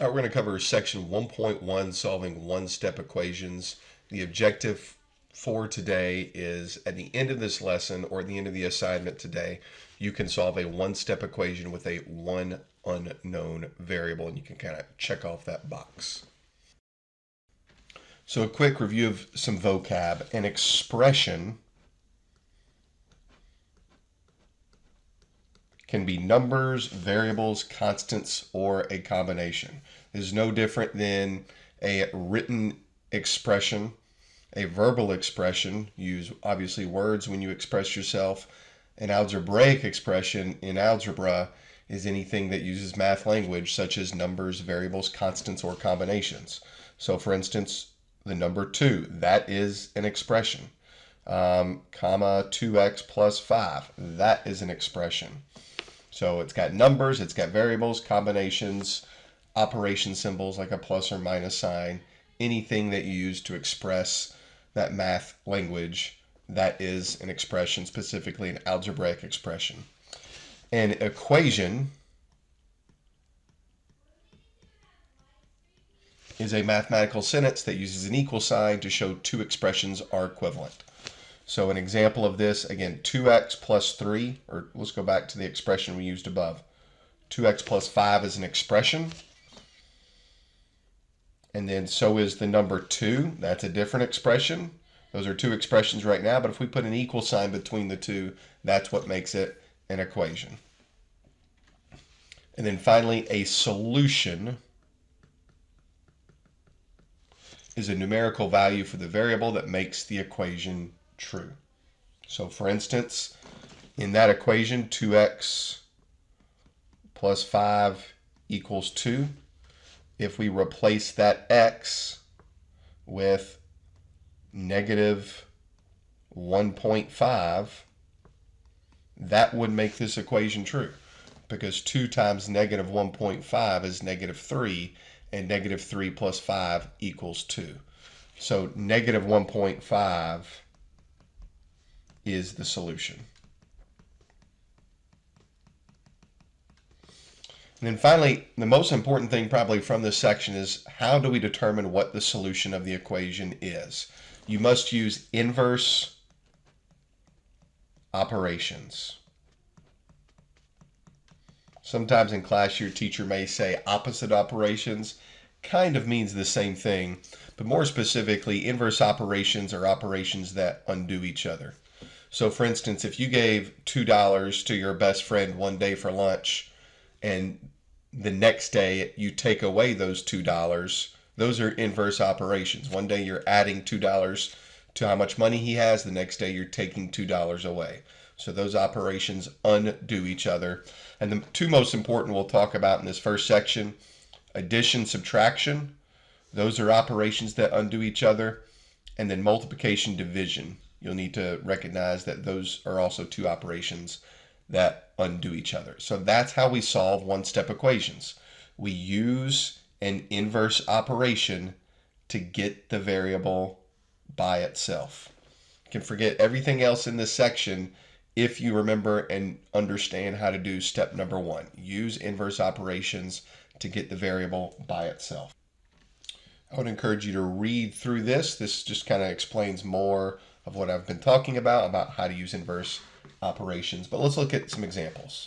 All right, we're going to cover section 1.1, solving one-step equations. The objective for today is at the end of this lesson or at the end of the assignment today, you can solve a one-step equation with a one unknown variable, and you can kind of check off that box. So a quick review of some vocab. An expression can be numbers, variables, constants, or a combination. This is no different than a written expression. A verbal expression, use obviously words when you express yourself. An algebraic expression in algebra is anything that uses math language, such as numbers, variables, constants, or combinations. So for instance, the number 2, that is an expression. Comma 2x plus 5, that is an expression. So it's got numbers, it's got variables, combinations, operation symbols like a plus or minus sign, anything that you use to express that math language, that is an expression, specifically an algebraic expression. An equation is a mathematical sentence that uses an equal sign to show two expressions are equivalent. So an example of this, again, 2x plus 3, or let's go back to the expression we used above. 2x plus 5 is an expression. And then so is the number 2. That's a different expression. Those are two expressions right now, but if we put an equal sign between the two, that's what makes it an equation. And then finally, a solution is a numerical value for the variable that makes the equation true. So for instance, in that equation, 2x plus 5 equals 2. If we replace that x with negative 1.5, that would make this equation true, because 2 times negative 1.5 is negative 3, and negative 3 plus 5 equals 2. So negative 1.5 is the solution. And then finally, the most important thing probably from this section is how do we determine what the solution of the equation is? You must use inverse operations. Sometimes in class your teacher may say opposite operations. Kind of means the same thing, but more specifically, inverse operations are operations that undo each other. So for instance, if you gave $2 to your best friend one day for lunch, and the next day you take away those $2, those are inverse operations. One day you're adding $2 to how much money he has, the next day you're taking $2 away. So those operations undo each other. And the two most important we'll talk about in this first section, addition, subtraction, those are operations that undo each other. And then multiplication, division. You'll need to recognize that those are also two operations that undo each other. So that's how we solve one-step equations. We use an inverse operation to get the variable by itself. You can forget everything else in this section if you remember and understand how to do step number 1. Use inverse operations to get the variable by itself. I would encourage you to read through this. This just kind of explains more of what I've been talking about how to use inverse operations. But let's look at some examples.